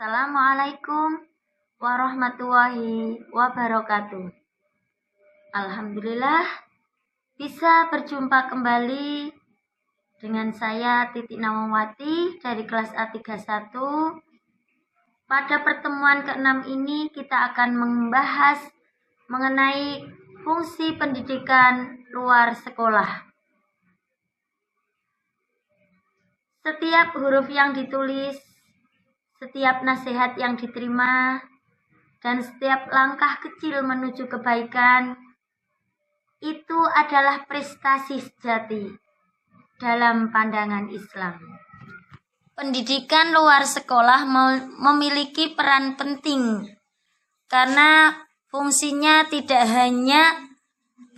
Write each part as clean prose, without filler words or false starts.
Assalamualaikum warahmatullahi wabarakatuh. Alhamdulillah bisa berjumpa kembali dengan saya Titi Nawangwati dari kelas A31. Pada pertemuan ke-6 ini kita akan membahas mengenai fungsi pendidikan luar sekolah. Setiap huruf yang ditulis, setiap nasihat yang diterima, dan setiap langkah kecil menuju kebaikan itu adalah prestasi sejati dalam pandangan Islam. Pendidikan luar sekolah memiliki peran penting karena fungsinya tidak hanya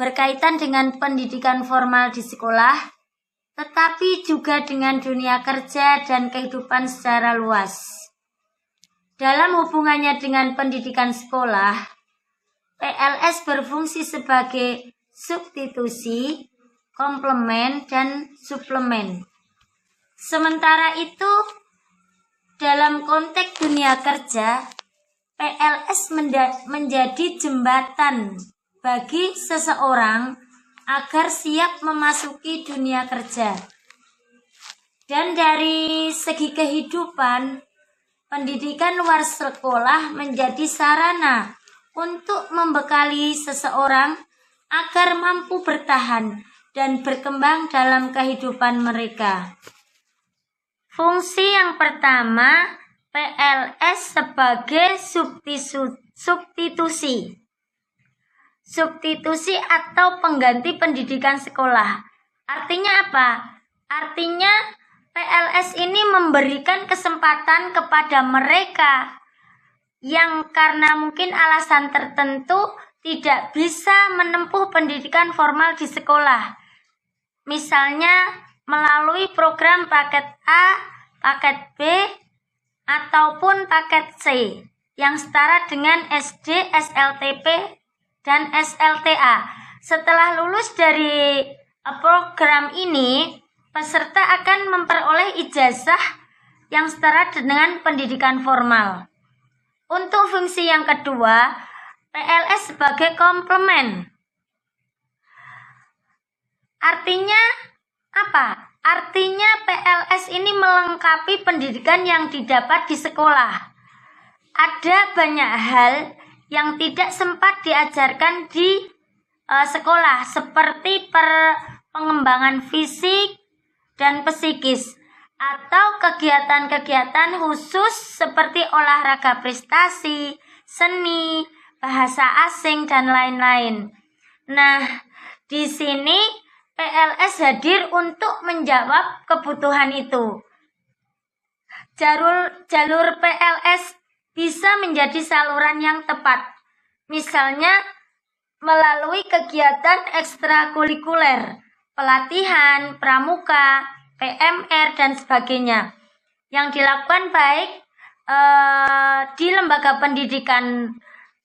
berkaitan dengan pendidikan formal di sekolah, tetapi juga dengan dunia kerja dan kehidupan secara luas. Dalam hubungannya dengan pendidikan sekolah, PLS berfungsi sebagai substitusi, komplement, dan suplemen. Sementara itu, dalam konteks dunia kerja, PLS menjadi jembatan bagi seseorang agar siap memasuki dunia kerja. Dan dari segi kehidupan, pendidikan luar sekolah menjadi sarana untuk membekali seseorang agar mampu bertahan dan berkembang dalam kehidupan mereka. Fungsi yang pertama, PLS sebagai substitusi. Substitusi atau pengganti pendidikan sekolah. Artinya apa? Artinya PLS ini memberikan kesempatan kepada mereka yang karena mungkin alasan tertentu tidak bisa menempuh pendidikan formal di sekolah. Misalnya melalui program paket A, paket B, ataupun paket C yang setara dengan SD, SLTP, dan SLTA. Setelah lulus dari program ini, peserta akan memperoleh ijazah yang setara dengan pendidikan formal. Untuk fungsi yang kedua, PLS sebagai komplement. Artinya apa? Artinya PLS ini melengkapi pendidikan yang didapat di sekolah. Ada banyak hal yang tidak sempat diajarkan di sekolah, seperti pengembangan fisik dan psikis, atau kegiatan-kegiatan khusus seperti olahraga prestasi, seni, bahasa asing, dan lain-lain. Nah, di sini PLS hadir untuk menjawab kebutuhan itu. Jalur PLS bisa menjadi saluran yang tepat, misalnya melalui kegiatan ekstrakurikuler, pelatihan, pramuka, PMR, dan sebagainya yang dilakukan baik di lembaga pendidikan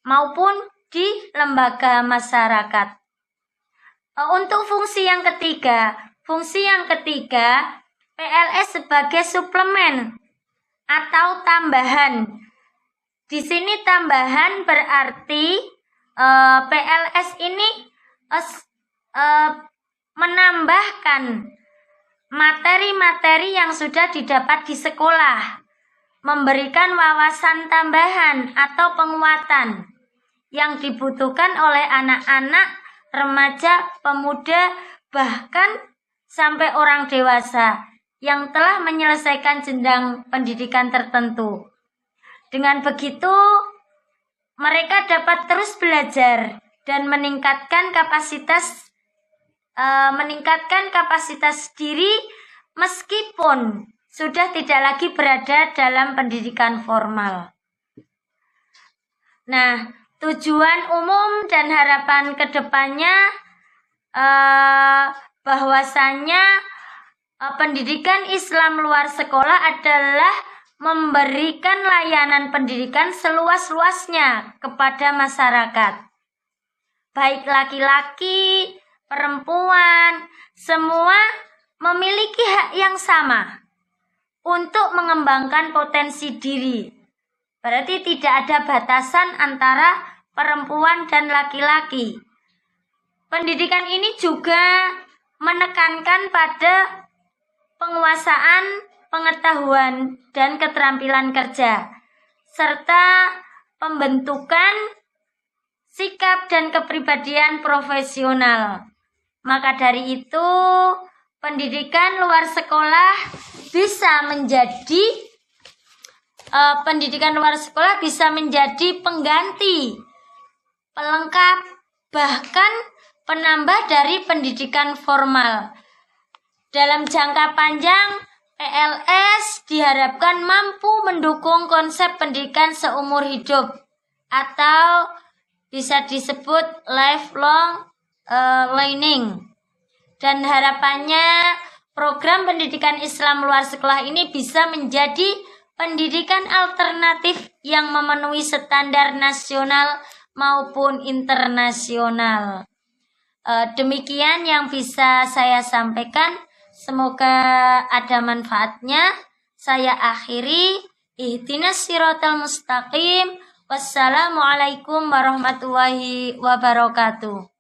maupun di lembaga masyarakat. Untuk fungsi yang ketiga, PLS sebagai suplemen atau tambahan. Di sini tambahan berarti PLS ini menambahkan materi-materi yang sudah didapat di sekolah, memberikan wawasan tambahan atau penguatan yang dibutuhkan oleh anak-anak, remaja, pemuda, bahkan sampai orang dewasa yang telah menyelesaikan jenjang pendidikan tertentu. Dengan begitu, mereka dapat terus belajar dan meningkatkan kapasitas diri meskipun sudah tidak lagi berada dalam pendidikan formal. Nah, tujuan umum dan harapan kedepannya bahwasannya pendidikan Islam luar sekolah adalah memberikan layanan pendidikan seluas-luasnya kepada masyarakat. Baik laki-laki, perempuan, semua memiliki hak yang sama untuk mengembangkan potensi diri Berarti tidak ada batasan antara perempuan dan laki-laki. Pendidikan ini juga menekankan pada penguasaan pengetahuan dan keterampilan kerja, serta pembentukan sikap dan kepribadian profesional. Maka dari itu, pendidikan luar sekolah bisa menjadi pengganti, pelengkap, bahkan penambah dari pendidikan formal. Dalam jangka panjang, PLS diharapkan mampu mendukung konsep pendidikan seumur hidup atau bisa disebut lifelong learning. Dan harapannya program pendidikan Islam luar sekolah ini bisa menjadi pendidikan alternatif yang memenuhi standar nasional maupun internasional. Demikian yang bisa saya sampaikan. Semoga ada manfaatnya. Saya akhiri. Ihdinas siratal mustaqim. Wassalamualaikum warahmatullahi wabarakatuh.